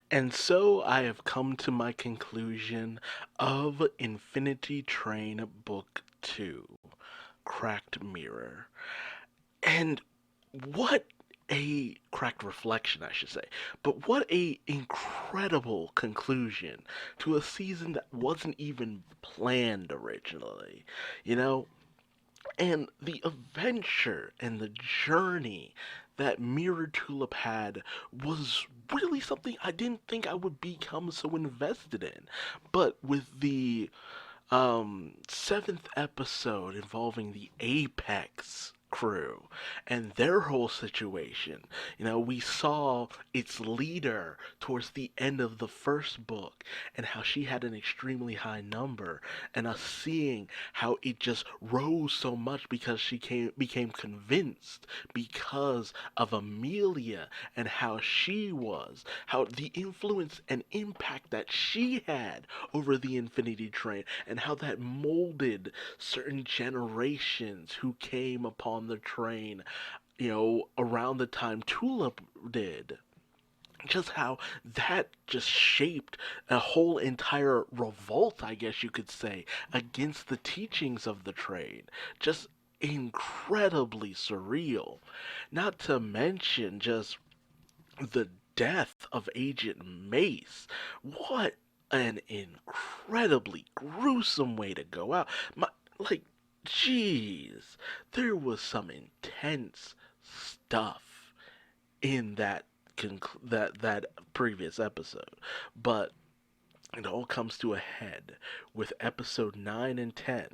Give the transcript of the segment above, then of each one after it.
And so I have come to my conclusion of Infinity Train Book 2, Cracked Mirror. And what a cracked reflection, I should say. But what a incredible conclusion to a season that wasn't even planned originally. You know, and the adventure and the journey that Mirror Tulip had was really something I didn't think I would become so invested in. But with the seventh episode involving the Apex crew and their whole situation. We saw its leader towards the end of the first book and how she had an extremely high number, and us seeing how it just rose so much because became convinced because of Amelia and how she was, how the influence and impact that she had over the Infinity Train, and how that molded certain generations who came upon the train, around the time Tulip did. Just how that just shaped a whole entire revolt, I guess you could say, against the teachings of the train. Just incredibly surreal. Not to mention just the death of Agent Mace. What an incredibly gruesome way to go out. Like, jeez, there was some intense stuff in that previous episode, but it all comes to a head with episode 9 and 10.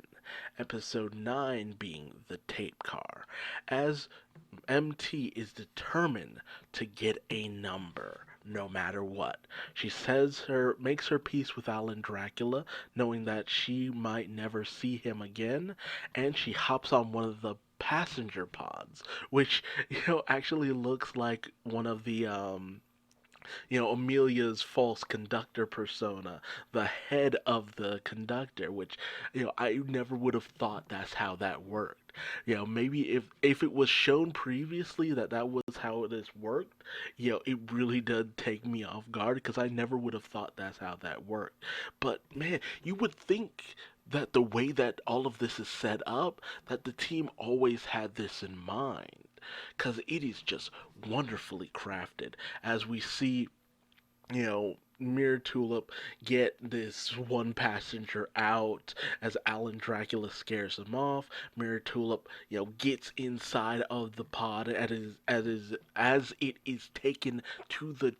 Episode 9 being the tape car, as MT is determined to get a number no matter what. She makes her peace with Alan Dracula, knowing that she might never see him again, and she hops on one of the passenger pods, which actually looks like one of the Amelia's false conductor persona, the head of the conductor, which, I never would have thought that's how that worked. Maybe if it was shown previously that that was how it has worked, it really did take me off guard because I never would have thought that's how that worked. But man, you would think that the way that all of this is set up, that the team always had this in mind because it is just wonderfully crafted as we see, Mirror Tulip get this one passenger out as Alan Dracula scares him off. Mirror Tulip, gets inside of the pod as it is taken to the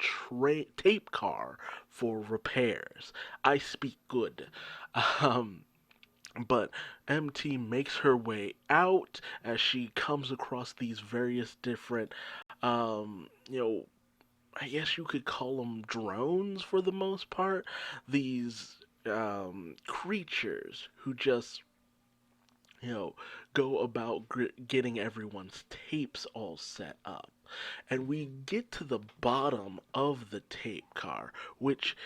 tape car for repairs. I speak good. Um, but MT makes her way out as she comes across these various different, I guess you could call them drones for the most part. These creatures who just, you know, go about getting everyone's tapes all set up. And we get to the bottom of the tape car, which,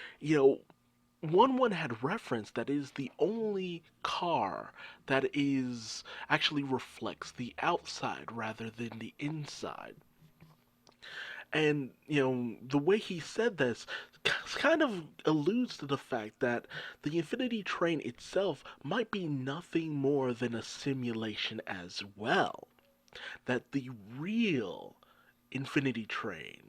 one had referenced that is the only car that is actually reflects the outside rather than the inside. And, the way he said this kind of alludes to the fact that the Infinity Train itself might be nothing more than a simulation as well. That the real Infinity Train,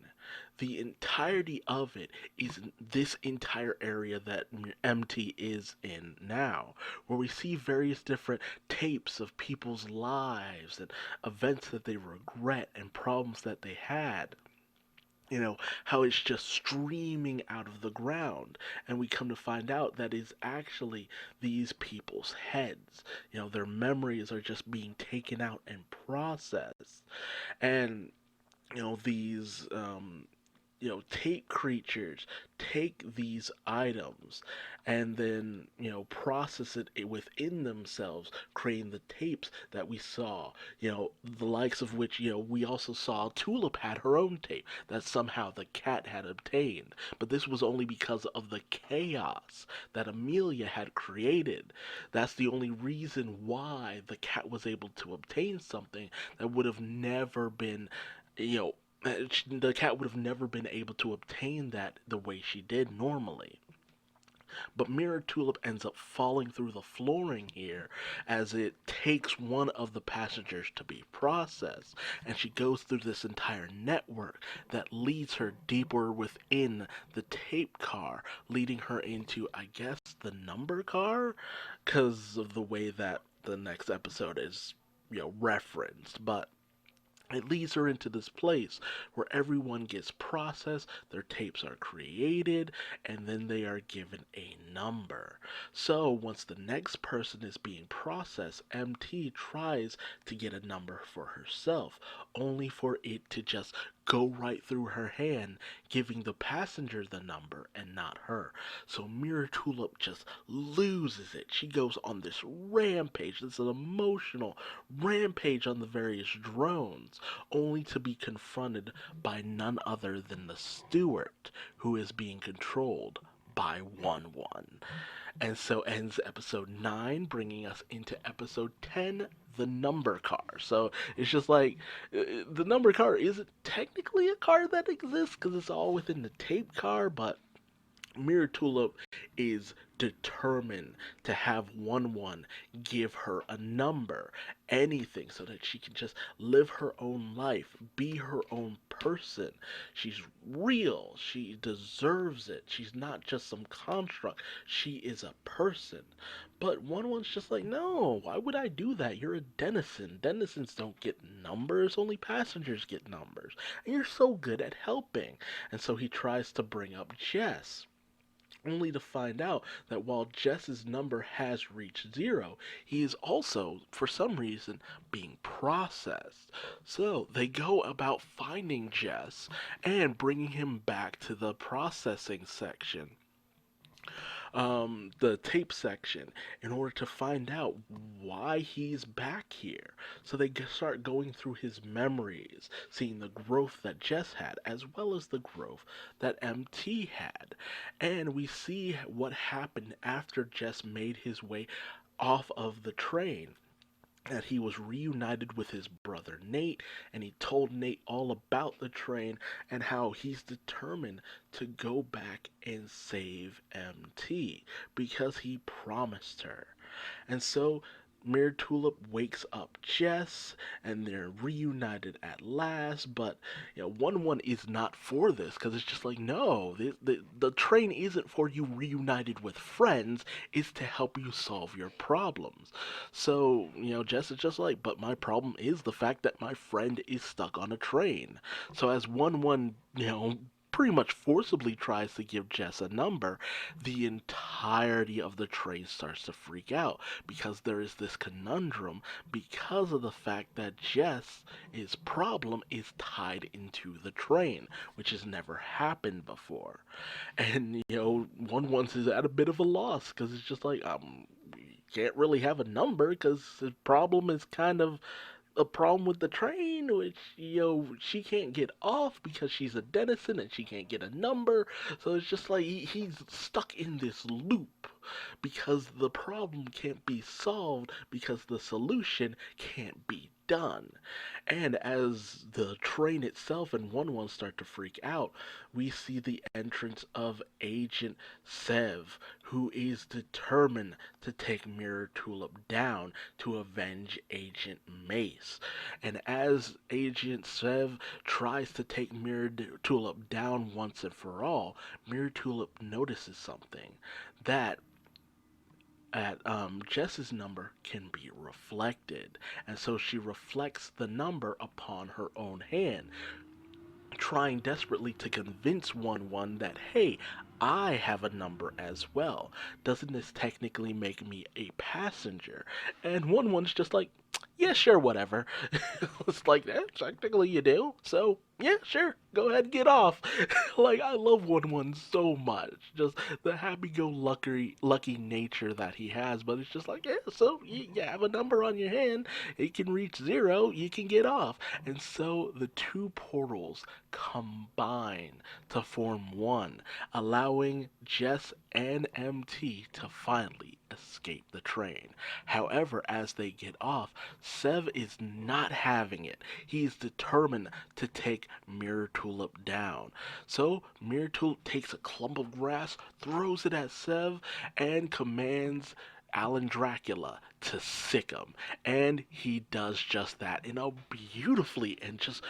the entirety of it, is this entire area that MT is in now, where we see various different tapes of people's lives and events that they regret and problems that they had, how it's just streaming out of the ground. And we come to find out that is actually these people's heads. Their memories are just being taken out and processed. And, these tape creatures take these items and then, process it within themselves, creating the tapes that we saw, the likes of which, we also saw Tulip had her own tape that somehow the cat had obtained. But this was only because of the chaos that Amelia had created. That's the only reason why the cat was able to obtain something that would have never been, you know, The cat would have never been able to obtain that the way she did normally. But Mirror Tulip ends up falling through the flooring here as it takes one of the passengers to be processed. And she goes through this entire network that leads her deeper within the tape car, leading her into, I guess, the number car? Because of the way that the next episode is, referenced. But it leads her into this place where everyone gets processed, their tapes are created, and then they are given a number. So once the next person is being processed, MT tries to get a number for herself, only for it to just go right through her hand, giving the passenger the number and not her. So Mirror Tulip just loses it. She goes on this rampage, this is an emotional rampage on the various drones, only to be confronted by none other than the steward, who is being controlled by 1-1. And so ends episode 9, bringing us into episode 10, the number car. So it's just like the number car isn't technically a car that exists because it's all within the tape car, but Mirror Tulip is determined to have 1-1 give her a number, anything, so that she can just live her own life, be her own person. She's real. She deserves it. She's not just some construct. She is a person. But 1-1's just like, no, why would I do that? You're a denizen. Denizens don't get numbers, only passengers get numbers. And you're so good at helping. And so he tries to bring up Jess, only to find out that while Jess's number has reached 0, he is also, for some reason, being processed. So they go about finding Jess and bringing him back to the processing section, the tape section, in order to find out why he's back here. So they start going through his memories, seeing the growth that Jess had, as well as the growth that MT had. And we see what happened after Jess made his way off of the train, that he was reunited with his brother Nate, and he told Nate all about the train and how he's determined to go back and save MT because he promised her. And so Mirror Tulip wakes up Jess, and they're reunited at last. But 1-1 is not for this because it's just like, no, the train isn't for you reunited with friends. It's to help you solve your problems. So Jess is just like, but my problem is the fact that my friend is stuck on a train. So as 1-1, pretty much forcibly tries to give Jess a number, the entirety of the train starts to freak out because there is this conundrum because of the fact that Jess's problem is tied into the train, which has never happened before. And 1-1 is at a bit of a loss because it's just like, we can't really have a number because the problem is kind of a problem with the train, which she can't get off because she's a denizen and she can't get a number. So it's just like he's stuck in this loop because the problem can't be solved because the solution can't be done. And as the train itself and 1-1 start to freak out, we see the entrance of Agent Sev, who is determined to take Mirror Tulip down to avenge Agent Mace. And as Agent Sev tries to take Mirror Tulip down once and for all, Mirror Tulip notices something, that Jess's number can be reflected. And so she reflects the number upon her own hand, trying desperately to convince 1-1 that, hey, I have a number as well. Doesn't this technically make me a passenger? And 1-1's just like, yeah, sure, whatever. It's like, technically you do. So, yeah, sure, go ahead and get off. Like, I love 1-1 so much. Just the happy-go-lucky nature that he has. But it's just like, yeah, so you have a number on your hand. It can reach 0. You can get off. And so the two portals combine to form one, allowing Jess and MT to finally escape the train. However, as they get off, Sev is not having it. He is determined to take Mirror Tulip down. So Mirror Tulip takes a clump of grass, throws it at Sev, and commands Alan Dracula to sick him. And he does just that in a beautifully and just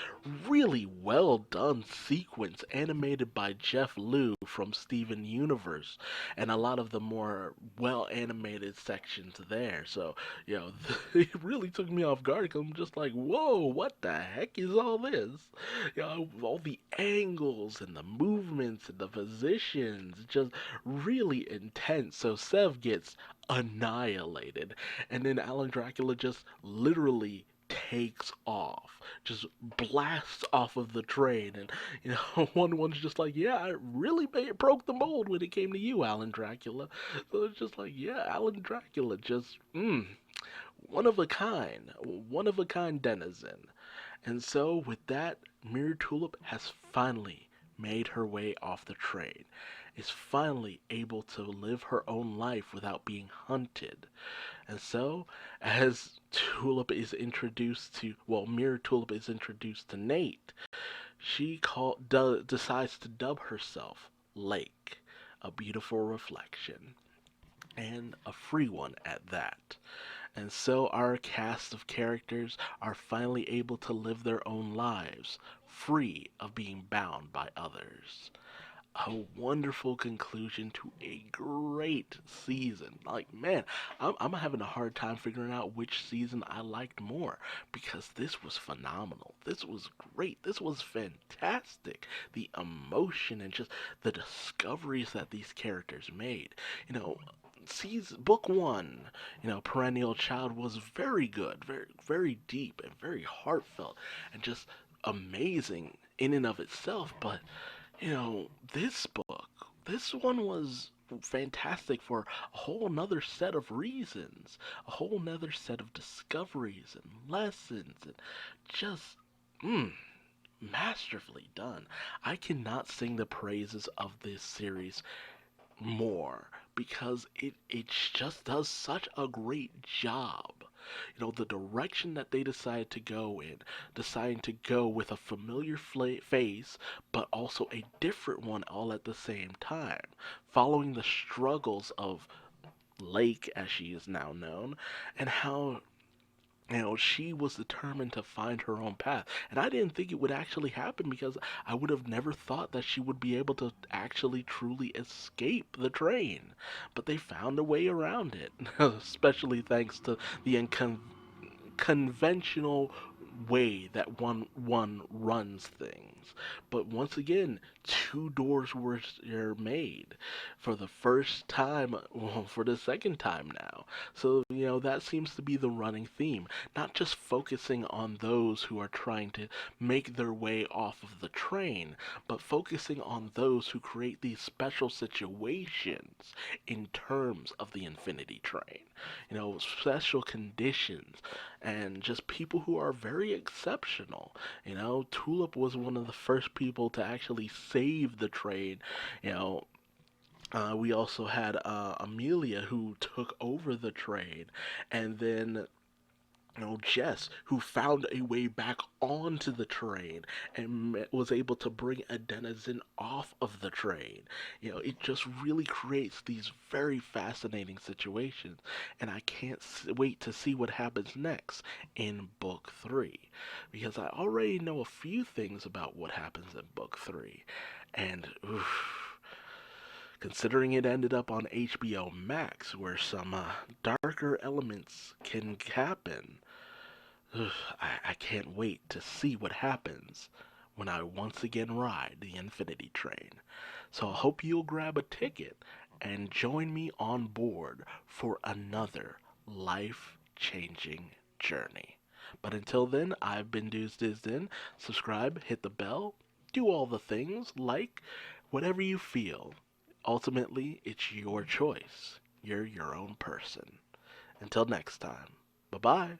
really well done sequence animated by Jeff Liu from Steven Universe, and a lot of the more well animated sections there. So, it really took me off guard because I'm just like, whoa, what the heck is all this? All the angles and the movements and the positions, just really intense. So Sev gets annihilated, and then Alan Dracula just literally takes off, just blasts off of the train, and one's just like, yeah, I really broke the mold when it came to you, Alan Dracula. So it's just like, yeah, Alan Dracula, just one of a kind denizen. And so with that, Mirror Tulip has finally made her way off the train, is finally able to live her own life without being hunted. And so, as Mirror Tulip is introduced to Nate, decides to dub herself Lake, a beautiful reflection, and a free one at that. And so our cast of characters are finally able to live their own lives, free of being bound by others. A wonderful conclusion to a great season. Like, man, I'm having a hard time figuring out which season I liked more because this was phenomenal. This was great. This was fantastic. The emotion and just the discoveries that these characters made. You know, book one, Perennial Child was very good, very very deep and very heartfelt and just amazing in and of itself. But this book, this one was fantastic for a whole nother set of reasons, a whole nother set of discoveries and lessons, and just, masterfully done. I cannot sing the praises of this series more because it just does such a great job. The direction that they decided to go in, deciding to go with a familiar face, but also a different one all at the same time, following the struggles of Lake, as she is now known, and how she was determined to find her own path. And I didn't think it would actually happen because I would have never thought that she would be able to actually truly escape the train. But they found a way around it, especially thanks to the conventional way that one runs things. But once again, two doors were made for the first time, well, for the second time now. So, that seems to be the running theme. Not just focusing on those who are trying to make their way off of the train, but focusing on those who create these special situations in terms of the Infinity Train. Special conditions and just people who are very exceptional. Tulip was one of the first people to actually save the train. You know, we also had Amelia who took over the train, and then Jess, who found a way back onto the train and was able to bring a denizen off of the train. It just really creates these very fascinating situations, and I can't wait to see what happens next in book three, because I already know a few things about what happens in book three, and oof, considering it ended up on HBO Max, where some darker elements can happen. Ugh, I can't wait to see what happens when I once again ride the Infinity Train. So I hope you'll grab a ticket and join me on board for another life-changing journey. But until then, I've been Duuz-Diz-Din. Subscribe, hit the bell, do all the things, like, whatever you feel. Ultimately, it's your choice. You're your own person. Until next time, bye-bye.